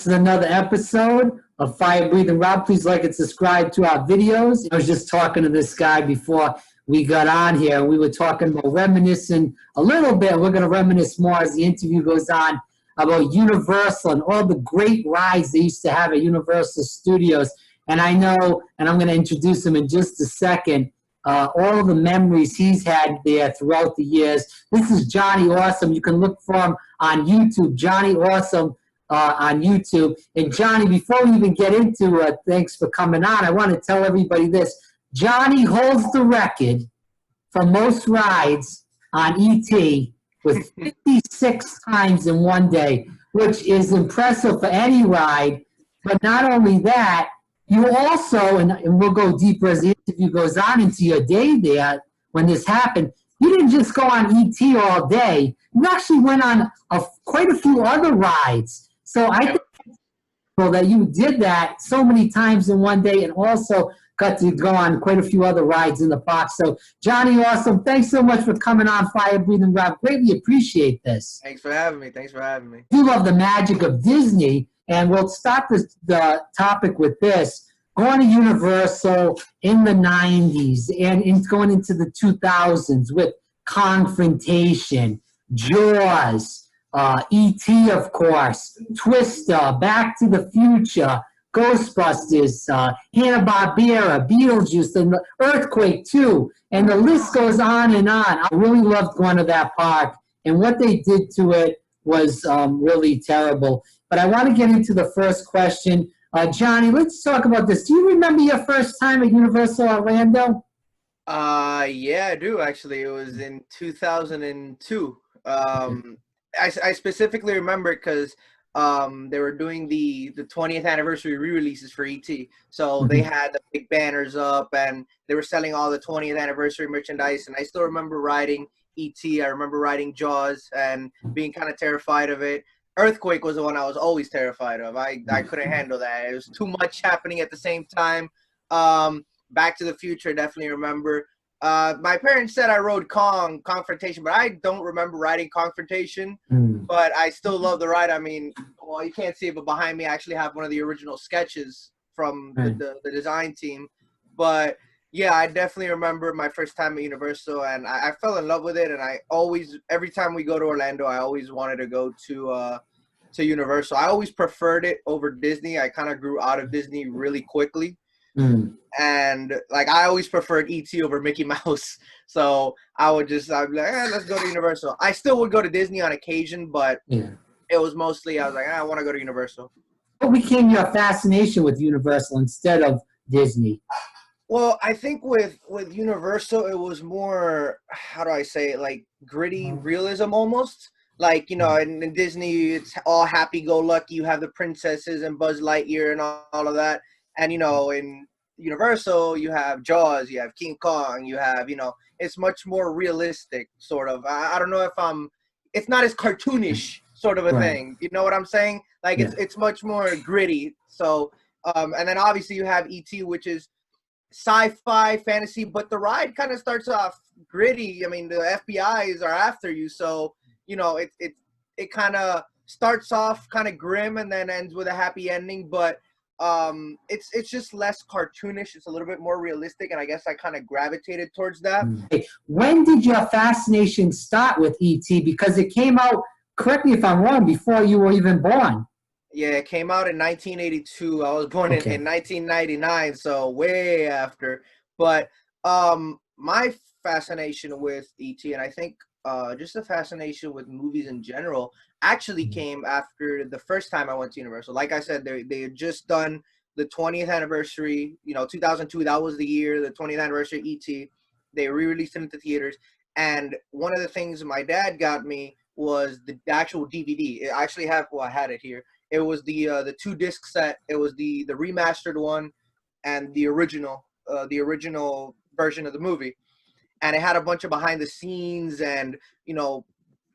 This is another episode of Fire Breathing Rob. Please like and subscribe to our videos. I was just talking to this guy before we got on here. We were talking about reminiscing a little bit. We're going to reminisce more as the interview goes on about Universal and all the great rides they used to have at Universal Studios. And I know, and I'm going to introduce him in just a second, all of the memories he's had there throughout the years. This is Johnny Awesome. You can look for him on YouTube, Johnny Awesome on YouTube. And Johnny, before we even get into it, thanks for coming on. I want to tell everybody this. Johnny holds the record for most rides on ET with 56 times in one day, which is impressive for any ride. But not only that, you also, and we'll go deeper as the interview goes on into your day there when this happened, you didn't just go on ET all day. You actually went on quite a few other rides. So I think that you did that so many times in one day and also got to go on quite a few other rides in the park. So, Johnny Awesome, thanks so much for coming on Fire Breathing Rob. Greatly appreciate this. Thanks for having me. Thanks for having me. You love the magic of Disney, and we'll start the topic with this. Going to Universal in the 90s and going into the 2000s with Confrontation, Jaws, E.T., of course, Twister, Back to the Future, Ghostbusters, Hanna-Barbera, Beetlejuice, and the Earthquake, too. And the list goes on and on. I really loved going to that park, and what they did to it was really terrible. But I want to get into the first question. Johnny, let's talk about this. Do you remember your first time at Universal Orlando? Yeah, I do, actually. It was in 2002. I specifically remember it because they were doing the 20th anniversary re-releases for ET. So they had the big banners up and they were selling all the 20th anniversary merchandise. And I still remember riding ET. I remember riding Jaws and being kind of terrified of it. Earthquake was the one I was always terrified of. I couldn't handle that. It was too much happening at the same time. Back to the Future, definitely remember. My parents said I rode Confrontation, but I don't remember riding Confrontation. But I still love the ride. I mean, well, you can't see it, but behind me I actually have one of the original sketches from the design team. But yeah, I definitely remember my first time at Universal, and I fell in love with it. And I always, every time we go to Orlando, I always wanted to go to Universal. I always preferred it over Disney. I kind of grew out of Disney really quickly. And like I always preferred ET over Mickey Mouse, so I'd be like, let's go to Universal. I still would go to Disney on occasion, but it was mostly I was like, I want to go to Universal. What became your fascination with Universal instead of Disney? Well, I think with Universal, it was more, how do I say it, like gritty realism almost. Like, you know, in Disney, it's all happy-go-lucky. You have the princesses and Buzz Lightyear and all of that. And, you know, in Universal, you have Jaws, you have King Kong, you have, you know, it's much more realistic, sort of. I don't know if it's not as cartoonish sort of a thing. You know what I'm saying? Like, it's much more gritty. So, and then obviously you have E.T., which is sci-fi, fantasy, but the ride kind of starts off gritty. I mean, the FBI's are after you. So, you know, it kind of starts off kind of grim and then ends with a happy ending, but it's just less cartoonish. It's a little bit more realistic, and I guess I kind of gravitated towards that. When did your fascination start with E.T.? Because it came out, correct me if I'm wrong, before you were even born. Yeah, it came out in 1982. I was born in 1999, so way after. But my fascination with E.T., and I think just the fascination with movies in general, actually came after the first time I went to Universal. Like I said, they had just done the 20th anniversary, you know, 2002, that was the year, the 20th anniversary E.T. They re-released it into theaters. And one of the things my dad got me was the actual DVD. I actually have, well, I had it here. It was the 2-disc set. It was the remastered one and the original version of the movie. And it had a bunch of behind the scenes and, you know,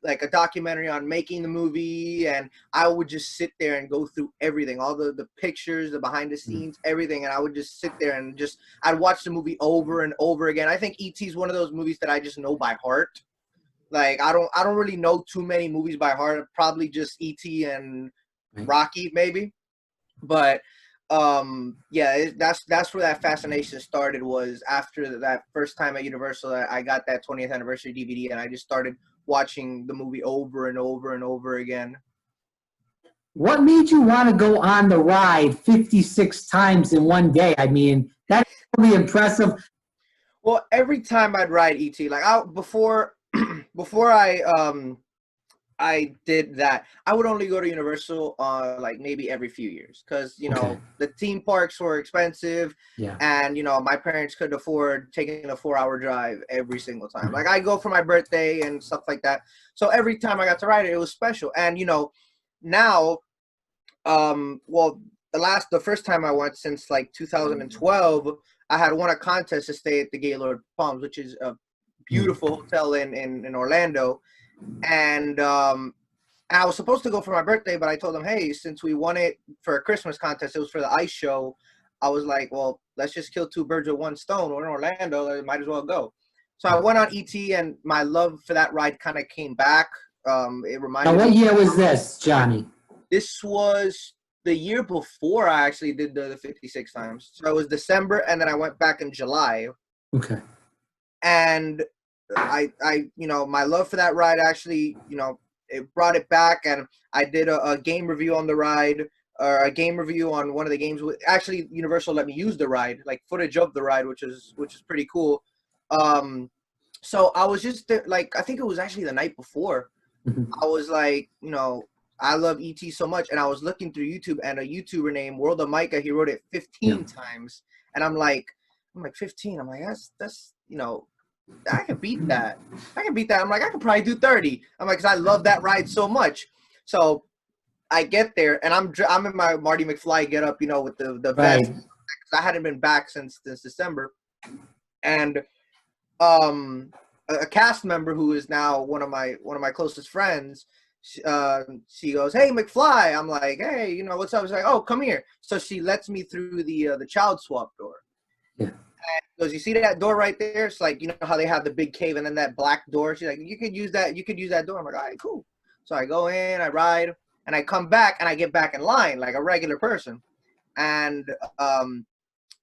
like a documentary on making the movie. And I would just sit there and go through everything, all the pictures, the behind the scenes, everything. And I would just sit there and I'd watch the movie over and over again. I think E.T. is one of those movies that I just know by heart. Like, I don't really know too many movies by heart. Probably just E.T. and Right. Rocky maybe, but yeah, that's where that fascination started, was after that first time at Universal. I got that 20th anniversary DVD, and I just started watching the movie over and over and over again. What made you want to go on the ride 56 times in one day? I mean, that's really impressive. Well, every time I'd ride ET, like before before I did that, I would only go to Universal like maybe every few years, because Okay. the theme parks were expensive, Yeah. and my parents couldn't afford taking a 4-hour drive every single time. Right. Like, I go for my birthday and stuff like that, so every time I got to ride it, it was special. And now, well, the first time I went since like 2012, I had won a contest to stay at the Gaylord Palms, which is a beautiful hotel in Orlando. And I was supposed to go for my birthday, but I told them, hey, since we won it for a Christmas contest, it was for the ice show. I was like, well, let's just kill two birds with one stone. We're in Orlando, I might as well go. So I went on ET, and my love for that ride kind of came back. It Now, reminded what me. year was this, Johnny? This was the year before I actually did the 56 times. So it was December, and then I went back in July. Okay. And my love for that ride actually, it brought it back, and I did a game review on the ride, or a game review on one of the games. Actually, Universal let me use the ride, like footage of the ride, which is pretty cool. So I was just like, I think it was actually the night before. Mhm. I was like, I love ET so much, and I was looking through YouTube, and a YouTuber named World of Micah, he wrote it 15 times, and I'm like 15. I'm like, that's I can beat that. I'm like, I could probably do 30. I'm like, because I love that ride so much. So I get there, and I'm in my Marty McFly get up, with the vest. Right. I hadn't been back since December, and a cast member who is now one of my closest friends. She goes, "Hey, McFly." I'm like, "Hey, what's up?" She's like, "Oh, come here." So she lets me through the child swap door. Yeah. Goes, you see that door right there? It's like, how they have the big cave and then that black door. She's like, you could use that door. I'm like, all right, cool. So I go in, I ride, and I come back, and I get back in line like a regular person. And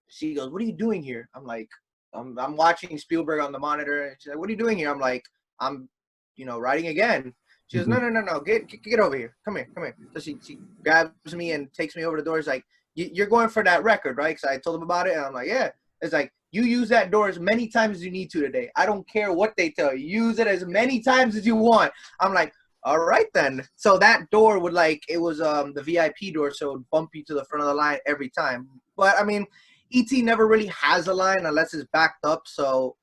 she goes, what are you doing here? I'm like, I'm watching Spielberg on the monitor. And she's like, what are you doing here? I'm like, I'm riding again. She goes, no, get over here. Come here. So she grabs me and takes me over the door. She's like, you're going for that record, right? Because I told him about it, and I'm like, yeah. It's like, you use that door as many times as you need to today. I don't care what they tell you. Use it as many times as you want. I'm like, all right then. So that door would it was the VIP door, so it would bump you to the front of the line every time. But I mean, ET never really has a line unless it's backed up. So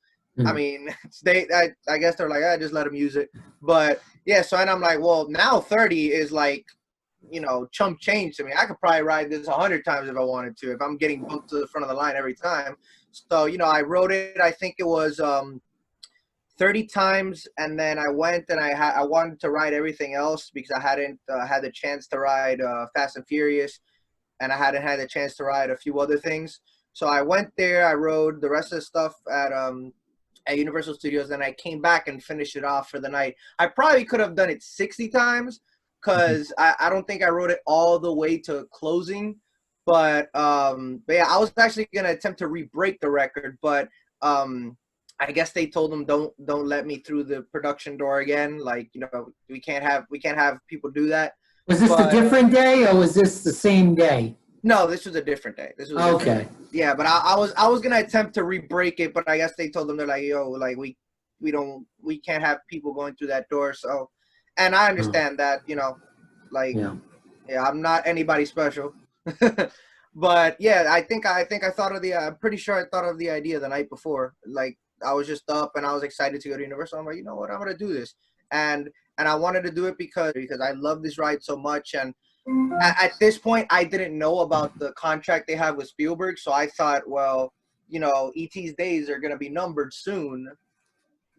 I mean, I guess they're like, just let them use it. But yeah, so and I'm like, well, now 30 is like, chump change to me. I could probably ride this 100 times if I wanted to, if I'm getting bumped to the front of the line every time. So, I rode it, I think it was 30 times, and then I went and I wanted to ride everything else because I hadn't had the chance to ride Fast and Furious, and I hadn't had the chance to ride a few other things. So I went there, I rode the rest of the stuff at Universal Studios, and I came back and finished it off for the night. I probably could have done it 60 times, because I don't think I wrote it all the way to closing. But yeah, I was actually gonna attempt to re-break the record, but I guess they told them don't let me through the production door again. Like, we can't have people do that. Was this a different day, or was this the same day? No, this was a different day. This was okay. Yeah, but I was gonna attempt to re-break it, but I guess they told them, they're like, yo, like we can't have people going through that door. So, and I understand that, like, yeah, I'm not anybody special. But yeah, I think I thought of I'm pretty sure I thought of the idea the night before. Like, I was just up and I was excited to go to Universal. I'm like, you know what, I'm gonna do this, and I wanted to do it because I love this ride so much. And at this point, I didn't know about the contract they have with Spielberg, so I thought, well, ET's days are gonna be numbered soon,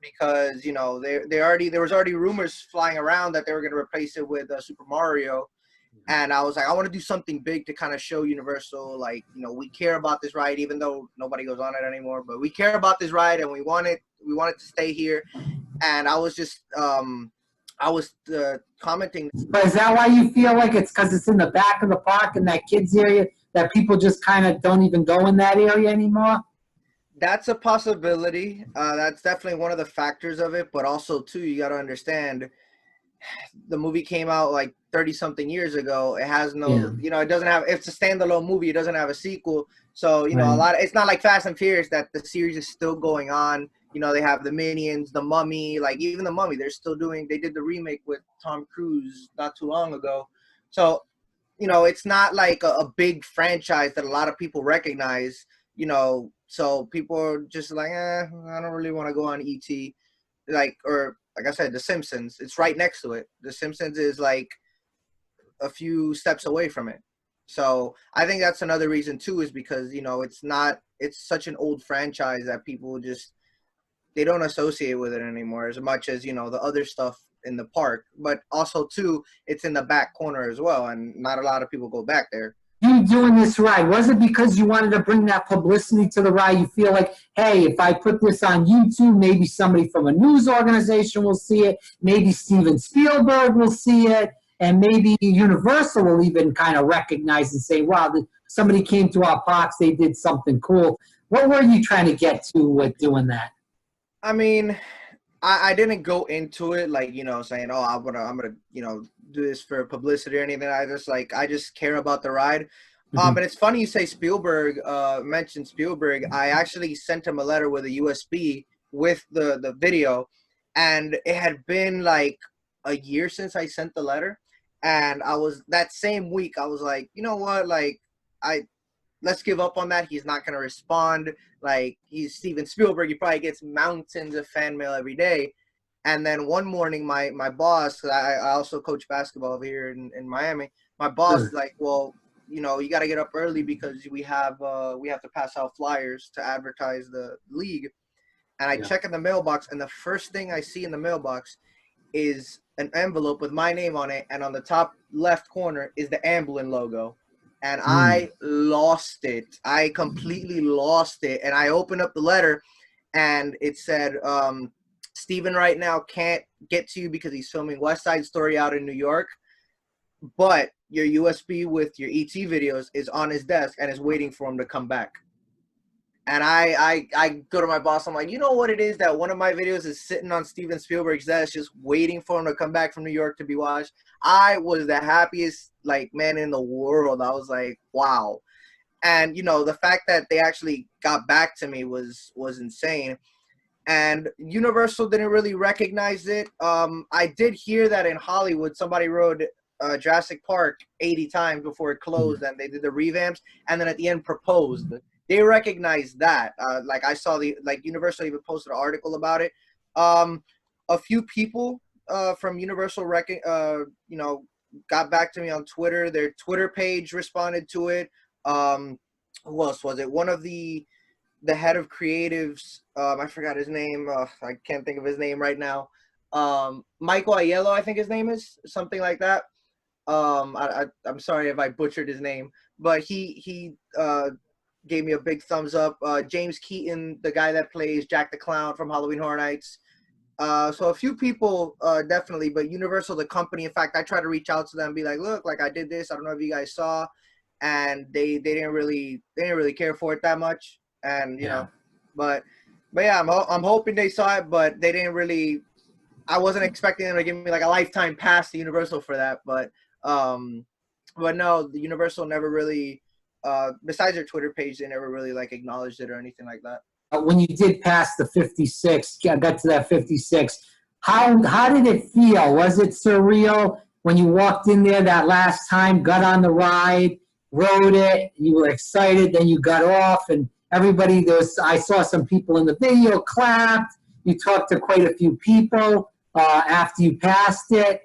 because there was already rumors flying around that they were gonna replace it with Super Mario. And I was like, I want to do something big to kind of show Universal, like, we care about this ride, even though nobody goes on it anymore, but we care about this ride, and we want it to stay here. And I was just, I was commenting. But is that why you feel like it's because it's in the back of the park in that kids area that people just kind of don't even go in that area anymore? That's a possibility. That's definitely one of the factors of it. But also, too, you got to understand the movie came out like 30 something years ago. It has Yeah, no, it doesn't have, it's a standalone movie. It doesn't have a sequel. So, a right. lot of, it's not like Fast and Furious that the series is still going on. They have the Minions, the Mummy, like even the Mummy, they did the remake with Tom Cruise not too long ago. So, it's not like a big franchise that a lot of people recognize, so people are just like, I don't really want to go on ET, or like I said, The Simpsons. It's right next to it. The Simpsons is like a few steps away from it. So I think that's another reason too, is because it's such an old franchise that people just they don't associate with it anymore as much as the other stuff in the park. But also too, it's in the back corner as well, and not a lot of people go back there. You doing this ride, was it because you wanted to bring that publicity to the ride? You feel like, hey, if I put this on YouTube, maybe somebody from a news organization will see it, maybe Steven Spielberg will see it, and maybe Universal will even kind of recognize and say, wow, somebody came to our parks, they did something cool. What were you trying to get to with doing that? I mean, I didn't go into it like saying, oh, I'm gonna do this for publicity or anything. I just care about the ride. Mm-hmm. And it's funny you say Spielberg, mentioned Spielberg. I actually sent him a letter with a USB with the video, and it had been like a year since I sent the letter, and I was that same week I was like, you know what, like I let's give up on that. He's not going to respond. Like, he's Steven Spielberg. He probably gets mountains of fan mail every day. And then one morning, my boss, I also coach basketball over here in Miami. My boss, Sure. like, well, you got to get up early because we have to pass out flyers to advertise the league. And I Yeah. check in the mailbox, and the first thing I see in the mailbox is an envelope with my name on it, and on the top left corner is the Amblin logo. And Mm. I lost it. I completely lost it. And I opened up the letter, and it said, Steven right now can't get to you because he's filming West Side Story out in New York, but your USB with your ET videos is on his desk and is waiting for him to come back. And I go to my boss. I'm like, you know what it is that one of my videos is sitting on Steven Spielberg's desk, just waiting for him to come back from New York to be watched. I was the happiest man in the world. I was like, wow. And the fact that they actually got back to me was insane. And Universal didn't really recognize it. I did hear that in Hollywood, somebody rode Jurassic Park 80 times before it closed, and they did the revamps, and then at the end proposed. They recognized that. Like I saw Universal even posted an article about it. A few people from Universal got back to me on Twitter. Their Twitter page responded to it. Who else was it? One of the head of creatives, I forgot his name. I can't think of his name right now. Michael Aiello, I think his name is, something like that. I'm sorry if I butchered his name, but he gave me a big thumbs up. James Keaton, the guy that plays Jack the Clown from Halloween Horror Nights. So a few people definitely, but Universal, the company. In fact, I tried to reach out to them and be like, look, like I did this. I don't know if you guys saw, and they didn't really care for it that much. And Yeah. but yeah, I'm hoping they saw it, but they didn't really. I wasn't expecting them to give me like a lifetime pass to Universal for that, but no, the Universal never really. Besides their Twitter page, they never really like acknowledged it or anything like that. When you did pass the 56, got to that 56, how did it feel? Was it surreal when you walked in there that last time, got on the ride, rode it, you were excited, then you got off, and everybody, I saw some people in the video clapped. You talked to quite a few people after you passed it.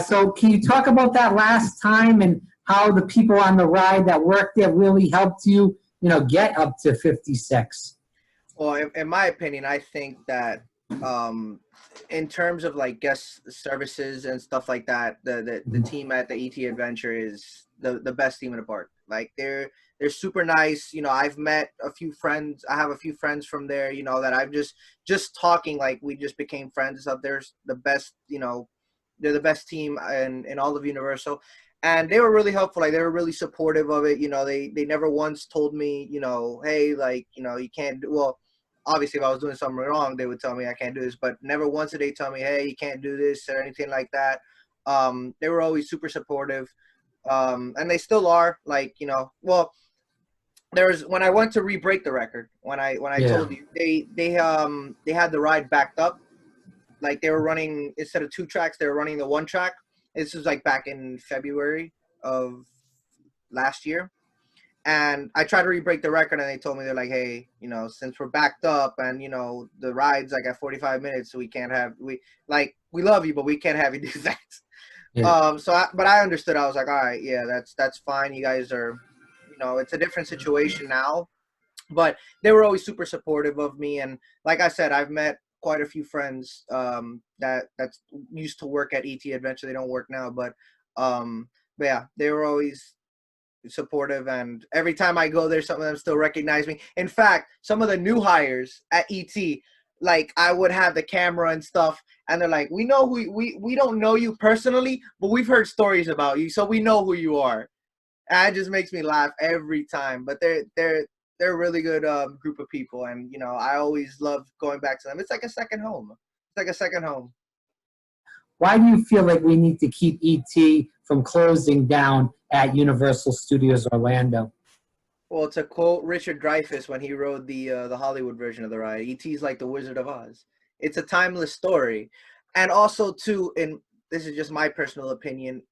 So can you talk about that last time and how the people on the ride that worked there really helped you, get up to 56? Well, in my opinion, I think that in terms of like guest services and stuff like that, the team at the ET Adventure is the best team in the park. Like they're super nice. I've met a few friends. I have a few friends from there. That I've just talking, like we just became friends and stuff. There's the best They're the best team in all of Universal. And they were really helpful. Like, they were really supportive of it. You know, they never once told me, you know, hey, like, you know, you can't do, well, obviously if I was doing something wrong, they would tell me I can't do this, but never once did they tell me, hey, you can't do this or anything like that. They were always super supportive. And they still are, like, you know, well, there's when I went to re-break the record, when I Yeah. told you, they had the ride backed up. Like, they were running, instead of 2 tracks, they were running the 1 track. This was like back in February of last year. And I tried to re-break the record, and they told me, they're like, hey, you know, since we're backed up and, you know, the ride's like at 45 minutes, so we can't have, we love you, but we can't have you do that. Yeah. But I understood. I was like, all right, yeah, that's fine. You guys are, you know, it's a different situation now. But they were always super supportive of me. And like I said, I've met quite a few friends that's used to work at ET Adventure. They don't work now, but yeah, they were always supportive, and every time I go there, some of them still recognize me. In fact, some of the new hires at ET, like, I would have the camera and stuff, and they're like, we know who we don't know you personally, but we've heard stories about you, so we know who you are. And it just makes me laugh every time. But they're a really good group of people, and, you know, I always love going back to them. It's like a second home. It's like a second home. Why do you feel like we need to keep ET from closing down at Universal Studios Orlando? Well, to quote Richard Dreyfuss when he wrote the Hollywood version of the ride, E.T.'s like the Wizard of Oz. It's a timeless story, and also too, and this is just my personal opinion.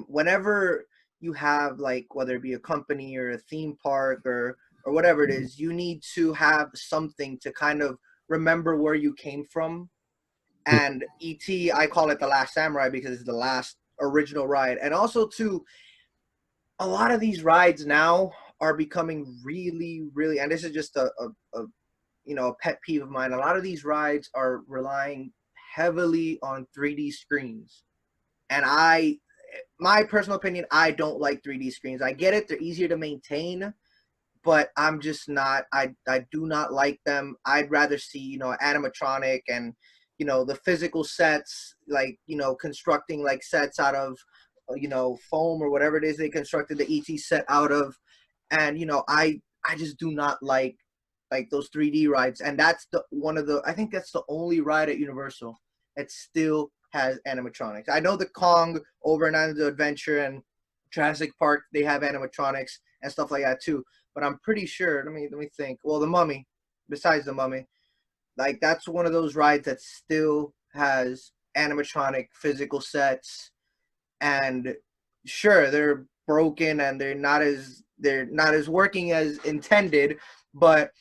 Whenever you have, like, whether it be a company or a theme park or whatever it is, you need to have something to kind of remember where you came from. And E.T., I call it the Last Samurai because it's the last original ride, and also too, a lot of these rides now are becoming really, really, and this is just a you know, a pet peeve of mine. A lot of these rides are relying heavily on 3D screens, and my personal opinion, I don't like 3D screens. I get it; they're easier to maintain, but I'm just not. I do not like them. I'd rather see, you know, animatronic and, you know, the physical sets, like, you know, constructing like sets out of, you know, foam or whatever it is they constructed the ET set out of. And, you know, I just do not like those 3D rides. And that's the one of the I think that's the only ride at Universal that still has animatronics. I know the Kong over and Under the Adventure and Jurassic Park, they have animatronics and stuff like that too. But I'm pretty sure, let me think. Well, the Mummy, besides the Mummy, like, that's one of those rides that still has animatronic physical sets. And sure, they're broken and they're not as working as intended, but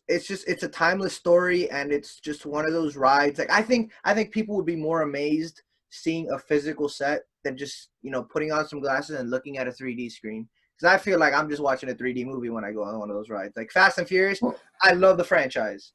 it's a timeless story, and it's just one of those rides. Like, I think people would be more amazed seeing a physical set than just, you know, putting on some glasses and looking at a 3D screen. Because I feel like I'm just watching a 3D movie when I go on one of those rides. Like Fast and Furious, I love the franchise.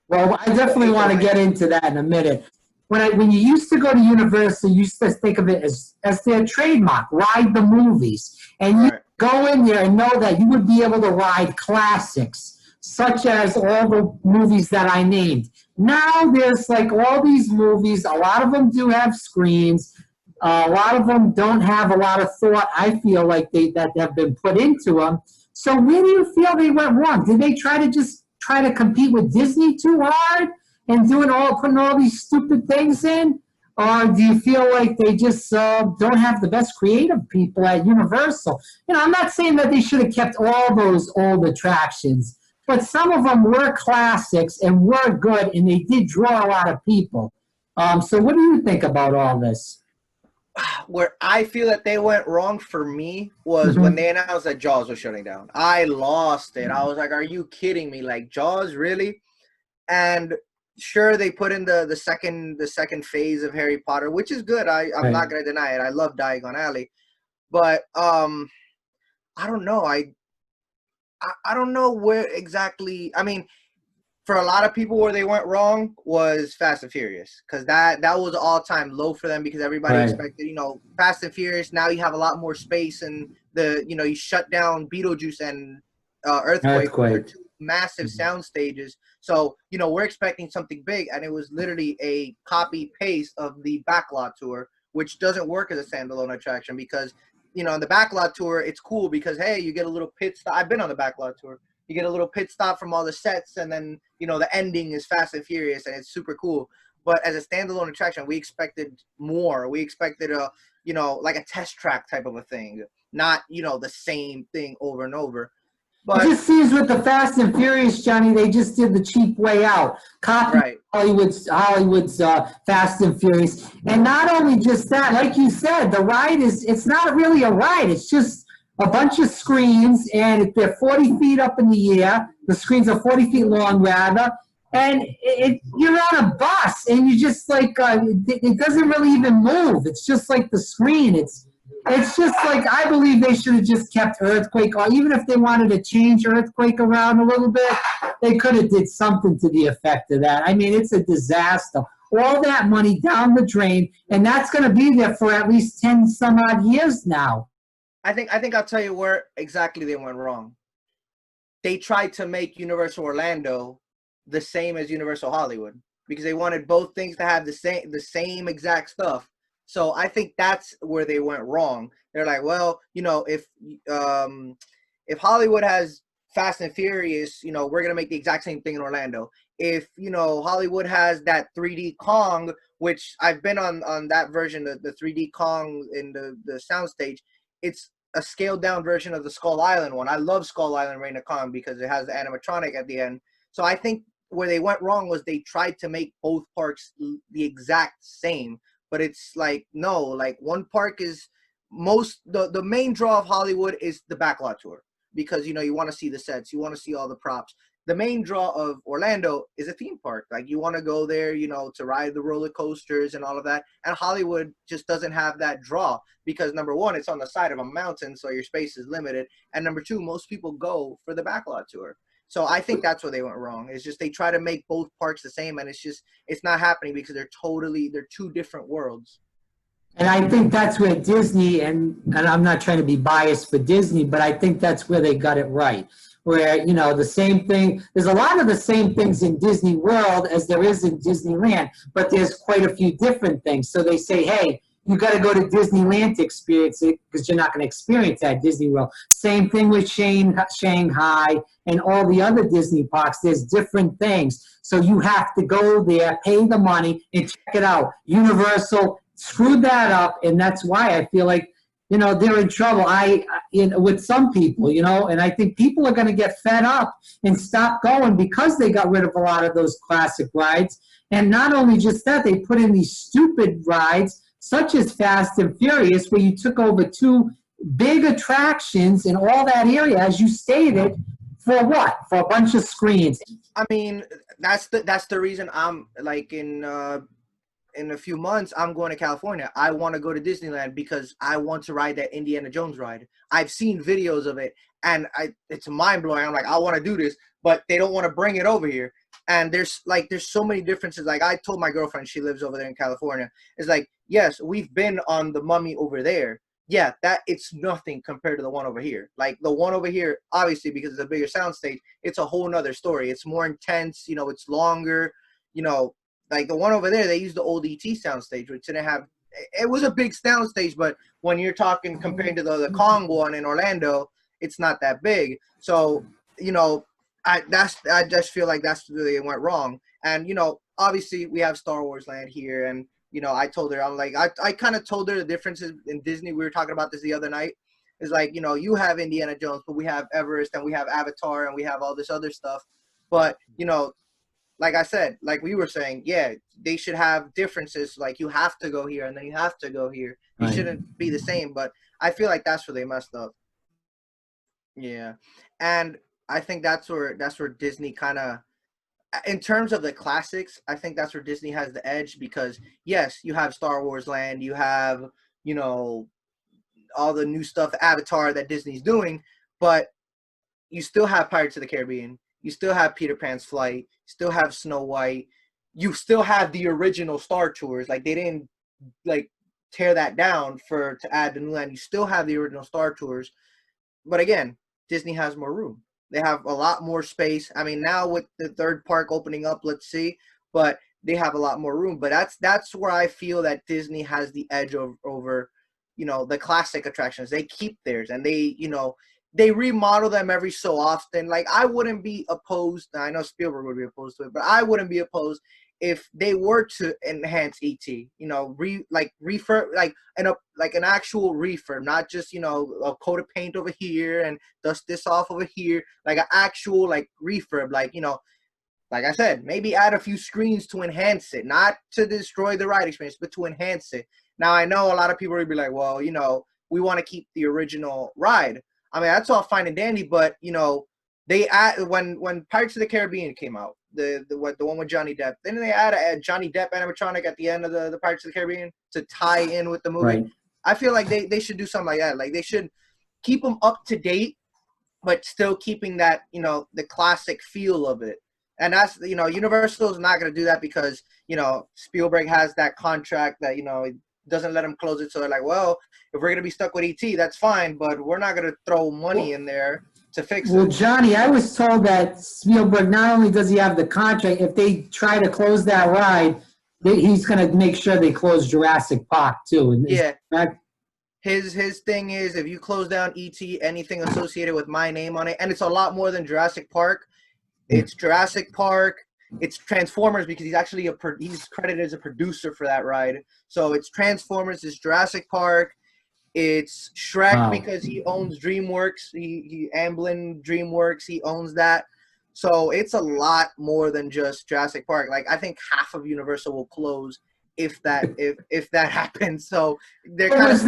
Well, I definitely want to get into that in a minute. When you used to go to Universal, you used to think of it as their trademark, ride the movies. And you Right. go in there and know that you would be able to ride classics, such as all the movies that I named. Now there's like all these movies, a lot of them do have screens. A lot of them don't have a lot of thought, I feel like that have been put into them. So where do you feel they went wrong? Did they try to compete with Disney too hard and putting all these stupid things in? Or do you feel like they just don't have the best creative people at Universal? You know, I'm not saying that they should have kept all those old attractions, but some of them were classics and were good, and they did draw a lot of people. So what do you think about all this? Where I feel that they went wrong for me was when Mm-hmm. they announced that Jaws was shutting down. I lost it. I was like, "Are you kidding me? Like, Jaws, really?" And sure, they put in the second phase of Harry Potter, which is good. I'm Right. not gonna deny it. I love Diagon Alley, but I don't know. I don't know where exactly. I mean, for a lot of people, where they went wrong was Fast and Furious, because that was all time low for them, because everybody Right. expected, you know, Fast and Furious. Now you have a lot more space, and you shut down Beetlejuice and Earthquake, which are Earthquake. massive sound stages. So, you know, we're expecting something big, and it was literally a copy paste of the backlot tour, which doesn't work as a standalone attraction because, you know, on the backlot tour, it's cool because, hey, you get a little pit stop. I've been on the backlot tour. You get a little pit stop from all the sets, and then, you know, the ending is Fast and Furious, and it's super cool. But as a standalone attraction, we expected more. We expected a, you know, like a test track type of a thing, not, you know, the same thing over and over. It But just seems with the Fast and Furious, Johnny, they just did the cheap way out. Copy right, Hollywood's Fast and Furious. And not only just that, like you said, the ride it's not really a ride. It's just a bunch of screens, and they're 40 feet up in the air. The screens are 40 feet long, rather. And you're on a bus, and you just like, it doesn't really even move. It's just like the screen. It's just like, I believe they should have just kept Earthquake, or even if they wanted to change Earthquake around a little bit, they could have did something to the effect of that. I mean, it's a disaster. All that money down the drain, and that's going to be there for at least 10 some odd years now. I think I'll tell you where exactly they went wrong. They tried to make Universal Orlando the same as Universal Hollywood because they wanted both things to have the same exact stuff. So I think that's where they went wrong. They're like, well, you know, if Hollywood has Fast and Furious, you know, we're gonna make the exact same thing in Orlando. If, you know, Hollywood has that 3D Kong, which I've been on that version, the 3D Kong in the soundstage, it's a scaled down version of the Skull Island one. I love Skull Island Reign of Kong because it has the animatronic at the end. So I think where they went wrong was they tried to make both parks the exact same, but it's like, no, like one park is the main draw of Hollywood is the backlot tour because, you know, you want to see the sets, you want to see all the props. The main draw of Orlando is a theme park. Like, you want to go there, you know, to ride the roller coasters and all of that. And Hollywood just doesn't have that draw because, number one, it's on the side of a mountain, so your space is limited. And number two, most people go for the backlot tour. So I think that's where they went wrong. It's just they try to make both parks the same, and it's not happening because they're two different worlds. And I think that's where Disney, and I'm not trying to be biased for Disney, but I think that's where they got it right. Where, you know, the same thing, there's a lot of the same things in Disney World as there is in Disneyland, but there's quite a few different things. So they say, hey, you got to go to Disneyland to experience it because you're not going to experience that at Disney World. Same thing with Shanghai and all the other Disney parks. There's different things. So you have to go there, pay the money, and check it out. Universal screwed that up, and that's why I feel like, you know, they're in trouble. With some people, you know, and I think people are going to get fed up and stop going because they got rid of a lot of those classic rides. And not only just that, they put in these stupid rides such as Fast and Furious, where you took over two big attractions in all that area, as you stated, for what? For a bunch of screens. I mean, that's the reason I'm like in a few months, I'm going to California. I want to go to Disneyland because I want to ride that Indiana Jones ride. I've seen videos of it, and it's mind blowing. I'm like, I want to do this, but they don't want to bring it over here. And there's so many differences. Like, I told my girlfriend, she lives over there in California. It's like, yes, we've been on the Mummy over there. Yeah, that it's nothing compared to the one over here. Like, the one over here, obviously, because it's a bigger soundstage, it's a whole nother story. It's more intense. You know, it's longer. You know, like the one over there, they used the old ET soundstage, which didn't have. It was a big soundstage, but when you're talking comparing to the Kong one in Orlando, it's not that big. So, you know, I just feel like that's where they went wrong. And, you know, obviously we have Star Wars Land here, and, you know, I told her, I'm like, I kind of told her the differences in Disney. We were talking about this the other night. It's like, you know, you have Indiana Jones, but we have Everest, and we have Avatar, and we have all this other stuff. But, you know, like I said, like we were saying, yeah, they should have differences. Like, you have to go here and then you have to go here. It Right. shouldn't be the same. But I feel like that's where they messed up. Yeah, and I think that's where Disney kind of, in terms of the classics, I think that's where Disney has the edge because yes, you have Star Wars Land, you have, you know, all the new stuff, Avatar that Disney's doing, but you still have Pirates of the Caribbean. You still have Peter Pan's Flight. Still have Snow White. You still have the original Star Tours. Like, they didn't like tear that down to add the new land. You still have the original Star Tours, but again, Disney has more room. They have a lot more space. I mean, now with the third park opening up, let's see, but they have a lot more room. But that's where I feel that Disney has the edge over the classic attractions. They keep theirs, and they remodel them every so often. Like, I wouldn't be opposed. I know Spielberg would be opposed to it, but I wouldn't be opposed if they were to enhance ET. Refurb, like an actual refurb, not just a coat of paint over here and dust this off over here, like an actual refurb, like I said, maybe add a few screens to enhance it, not to destroy the ride experience, but to enhance it. Now, I know a lot of people would be like, well, we want to keep the original ride. I mean, that's all fine and dandy, but they add when Pirates of the Caribbean came out, the one with Johnny Depp, then they add a Johnny Depp animatronic at the end of the Pirates of the Caribbean to tie in with the movie. Right. I feel like they should do something like that. Like, they should keep them up to date, but still keeping that the classic feel of it. And that's Universal's not going to do that because Spielberg has that contract that doesn't let them close it. So they're like, well, if we're going to be stuck with ET, that's fine, but we're not going to throw money in there to fix it. Well, Johnny, I was told that Spielberg, not only does he have the contract, if they try to close that ride, he's going to make sure they close Jurassic Park too. And yeah. His thing is, if you close down ET, anything associated with my name on it, and it's a lot more than Jurassic Park. It's Jurassic Park. It's Transformers because he's actually he's credited as a producer for that ride. So it's Transformers. It's Jurassic Park. It's Shrek because he owns DreamWorks. He Amblin DreamWorks. He owns that. So it's a lot more than just Jurassic Park. Like, I think half of Universal will close if that happens. So they're kind of was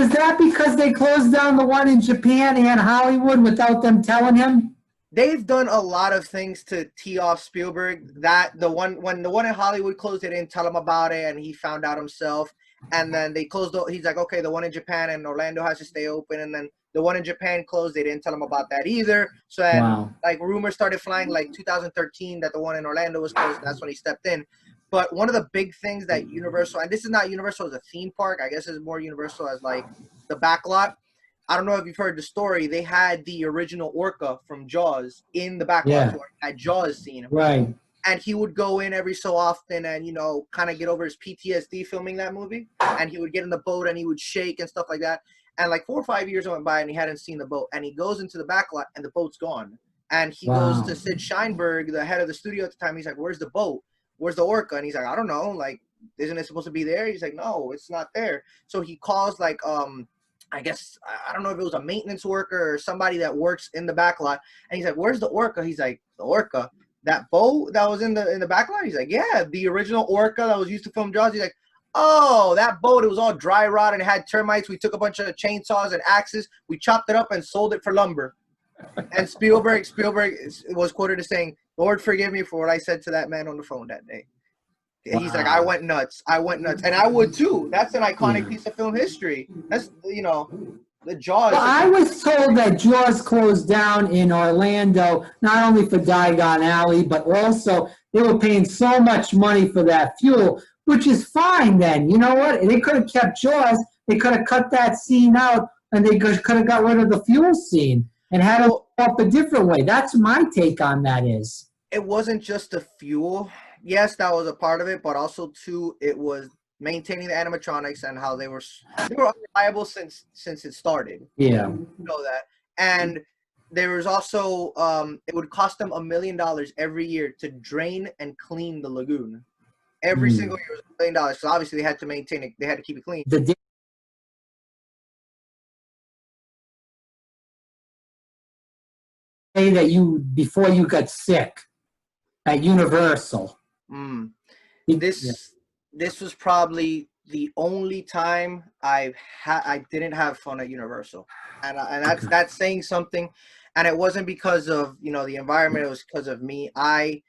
that because they closed down the one in Japan and Hollywood without them telling him? They've done a lot of things to tee off Spielberg. That when the one in Hollywood closed, they didn't tell him about it, and he found out himself. And then they closed. He's like, okay, the one in Japan and Orlando has to stay open. And then the one in Japan closed. They didn't tell him about that either. So then, rumors started flying 2013 that the one in Orlando was closed. And that's when he stepped in. But one of the big things that Universal, and this is not Universal as a theme park, I guess it's more Universal as the backlot. I don't know if you've heard the story. They had the original orca from Jaws in the backlot at Jaws scene. Right. And he would go in every so often and, kind of get over his PTSD filming that movie. And he would get in the boat and he would shake and stuff like that. And 4 or 5 years went by and he hadn't seen the boat. And he goes into the backlot and the boat's gone. And he goes to Sid Sheinberg, the head of the studio at the time. He's like, where's the boat? Where's the orca? And he's like, I don't know. Isn't it supposed to be there? He's like, no, it's not there. So he calls I guess, I don't know if it was a maintenance worker or somebody that works in the backlot. And he's like, where's the orca? He's like, the orca? That boat that was in the backlot? He's like, yeah, the original orca that was used to film Jaws. He's like, oh, that boat, it was all dry rot and it had termites. We took a bunch of chainsaws and axes. We chopped it up and sold it for lumber. And Spielberg was quoted as saying, Lord, forgive me for what I said to that man on the phone that day. He's like, I went nuts. And I would too. That's an iconic piece of film history. That's, the Jaws. Well, I was told that Jaws closed down in Orlando, not only for Diagon Alley, but also they were paying so much money for that fuel, which is fine then. You know what? They could have kept Jaws. They could have cut that scene out, and they could have got rid of the fuel scene and had it up a different way. That's my take on that is. It wasn't just the fuel. Yes, that was a part of it, but also too, it was maintaining the animatronics and how they were unreliable since it started. Yeah, you know that. And there was also it would cost them $1 million every year to drain and clean the lagoon. Every single year was $1 million. So obviously they had to maintain it. They had to keep it clean. the day that before you got sick at Universal. This was probably the only time I didn't have fun at Universal, and that's saying something. And it wasn't because of the environment; it was because of me. I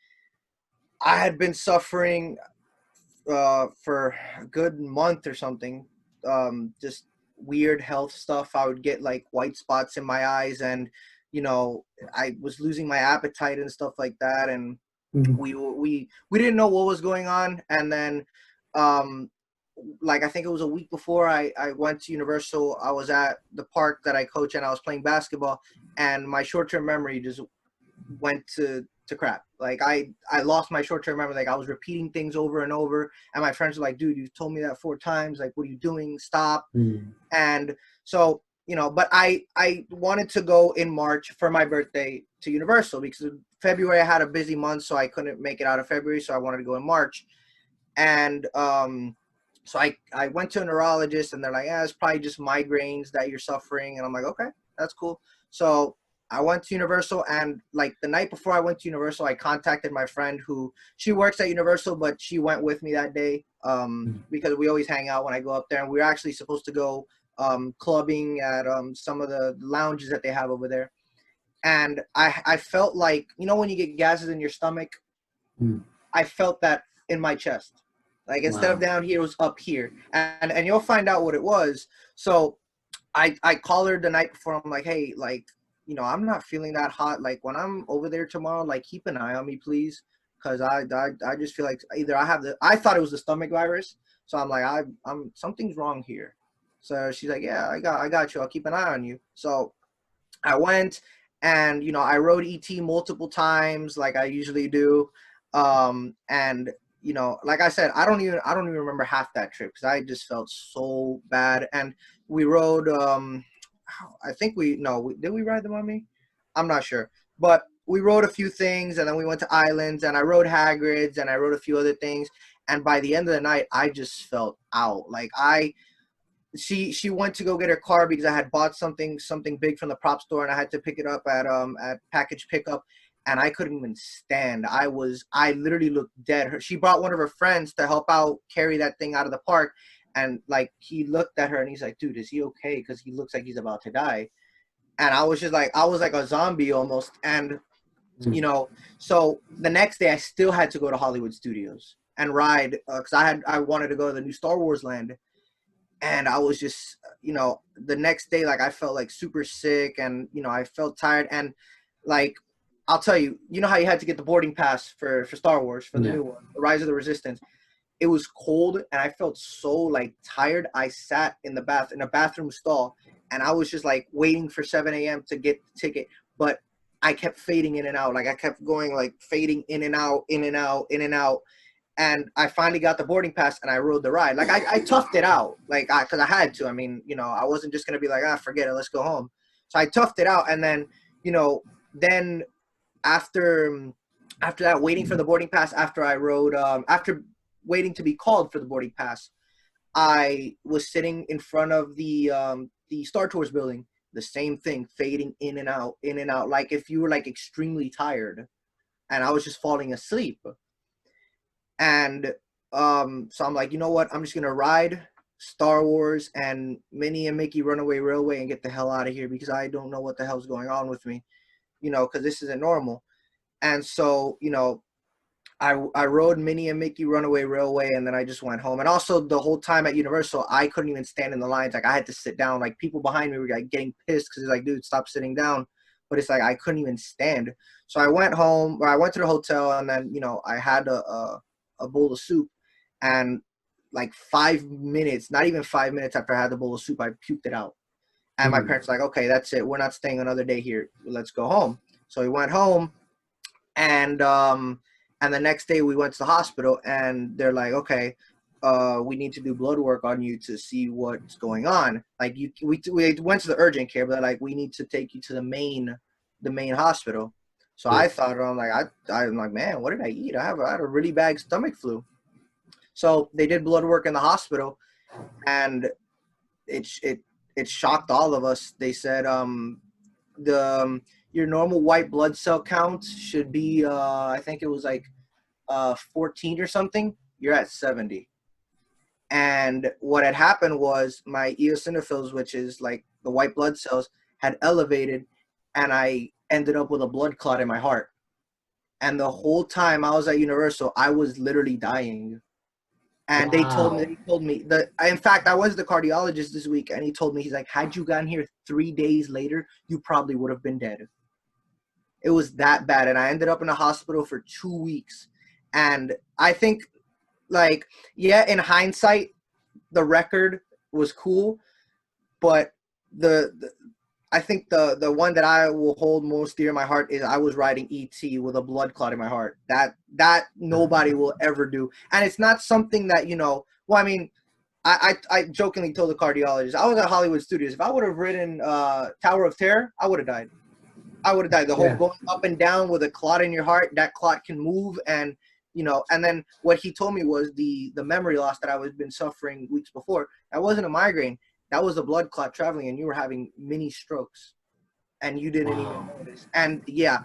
had been suffering for a good month or something, just weird health stuff. I would get white spots in my eyes, and I was losing my appetite and stuff like that, and we didn't know what was going on. And then I think it was a week before I went to Universal, I was at the park that I coach and I was playing basketball, and my short-term memory just went to crap. Like I lost my short-term memory. Like I was repeating things over and over, and my friends were like, dude, you told me that 4 times. Like, what are you doing? Stop. And so, you know, but I wanted to go in March for my birthday to Universal, because February I had a busy month, so I couldn't make it out of February, so I wanted to go in March. And so I went to a neurologist, and they're like, yeah, it's probably just migraines that you're suffering. And I'm like, okay, that's cool. So I went to Universal, and like the night before I went to Universal, I contacted my friend who, she works at Universal, but she went with me that day because we always hang out when I go up there. And we were actually supposed to go clubbing at some of the lounges that they have over there. And I felt like, you know, when you get gases in your stomach, I felt that in my chest. Like instead of down here, it was up here. And you'll find out what it was. So I called her the night before. I'm like, hey, like, you know, I'm not feeling that hot. Like when I'm over there tomorrow, like keep an eye on me, please. Cause I just feel like either I thought it was the stomach virus. So I'm like, I'm something's wrong here. So she's like, yeah, I got you. I'll keep an eye on you. So I went, and, you know, I rode ET multiple times like I usually do. And, you know, like I said, I don't even remember half that trip because I just felt so bad. And we rode, I think did we ride the Mummy? I'm not sure, but we rode a few things, and then we went to islands, and I rode Hagrid's, and I rode a few other things. And by the end of the night, I just felt out. Like she went to go get her car because I had bought something big from the prop store, and I had to pick it up at package pickup, and I couldn't even stand. I literally looked dead. She brought one of her friends to help out carry that thing out of the park, and like he looked at her and he's like, dude, is he okay? Because he looks like he's about to die. And I was just like, I was like a zombie almost. And you know, so the next day I still had to go to Hollywood Studios and ride because I wanted to go to the new Star Wars land. And I was just, you know, the next day, like I felt like super sick, and, you know, I felt tired. And like, I'll tell you, you know how you had to get the boarding pass for Star Wars, for the new one, The Rise of the Resistance. It was cold, and I felt so like tired. I sat in a bathroom stall, and I was just like waiting for 7 a.m. to get the ticket. But I kept fading in and out. Like I kept going, like fading in and out, in and out, in and out. And I finally got the boarding pass, and I rode the ride. Like I toughed it out, like because I had to. I mean, you know, I wasn't just gonna be like, forget it, let's go home. So I toughed it out, and then, you know, then after that, waiting for the boarding pass, after I rode, after waiting to be called for the boarding pass, I was sitting in front of the Star Tours building. The same thing, fading in and out, like if you were like extremely tired, and I was just falling asleep. And so I'm like, you know what? I'm just going to ride Star Wars and Minnie and Mickey Runaway Railway and get the hell out of here, because I don't know what the hell's going on with me, you know, because this isn't normal. And so, you know, I rode Minnie and Mickey Runaway Railway, and then I just went home. And also the whole time at Universal, I couldn't even stand in the lines. Like I had to sit down. Like people behind me were like getting pissed because it's like, dude, stop sitting down. But it's like I couldn't even stand. So I went home, or I went to the hotel, and then, you know, I had a bowl of soup, and like 5 minutes, not even 5 minutes after I had the bowl of soup, I puked it out. And my parents were like, okay, that's it. We're not staying another day here. Let's go home. So we went home, and the next day we went to the hospital, and they're like, okay, we need to do blood work on you to see what's going on. Like we went to the urgent care, but like, we need to take you to the main hospital. So I thought, I'm like, man, what did I eat? I had a really bad stomach flu. So they did blood work in the hospital, and it shocked all of us. They said your normal white blood cell count should be I think it was like 14 or something. You're at 70. And what had happened was my eosinophils, which is like the white blood cells, had elevated, and I ended up with a blood clot in my heart. And the whole time I was at Universal, I was literally dying. And they told me that, in fact, I was the cardiologist this week, and he told me, he's like, had you gotten here 3 days later, you probably would have been dead. It was that bad. And I ended up in a hospital for 2 weeks. And I think, like, yeah, in hindsight, the record was cool, but I think the one that I will hold most dear in my heart is I was riding ET with a blood clot in my heart. That nobody will ever do, and it's not something that, you know. Well, I mean, I jokingly told the cardiologist I was at Hollywood Studios. If I would have ridden Tower of Terror, I would have died. I would have died. The whole Yeah. going up and down with a clot in your heart, that clot can move, and you know. And then what he told me was the memory loss that I was been suffering weeks before. That wasn't a migraine. That was a blood clot traveling, and you were having mini strokes, and you didn't even Wow. notice. And yeah,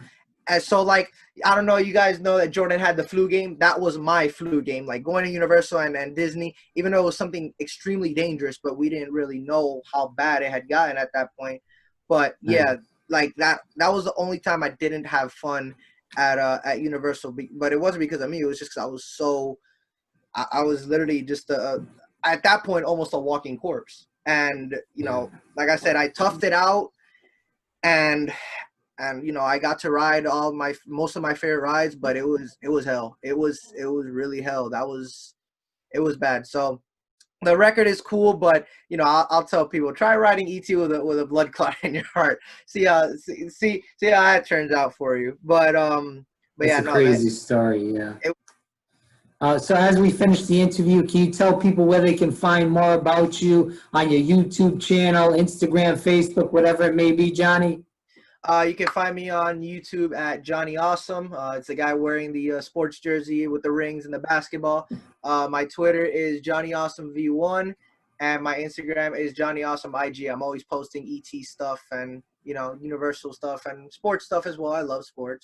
and so like I don't know, you guys know that Jordan had the flu game. That was my flu game. Like going to Universal and Disney, even though it was something extremely dangerous, but we didn't really know how bad it had gotten at that point. But Right. yeah, like that was the only time I didn't have fun at Universal. But it wasn't because of me. It was just because I was so I was literally just at that point almost a walking corpse. And you Yeah. know, like I said, I toughed it out, and you know, I got to ride most of my favorite rides, but it was hell. It was really hell. It was bad. So the record is cool, but you know, I'll tell people try riding ET with a blood clot in your heart. See how that turns out for you. But That's yeah, a no, that crazy story. Yeah. it, So as we finish the interview, can you tell people where they can find more about you on your YouTube channel, Instagram, Facebook, whatever it may be, Johnny? You can find me on YouTube at Johnny Awesome. It's the guy wearing the sports jersey with the rings and the basketball. My Twitter is Johnny Awesome V1, and my Instagram is Johnny Awesome IG. I'm always posting ET stuff and, you know, Universal stuff and sports stuff as well. I love sports.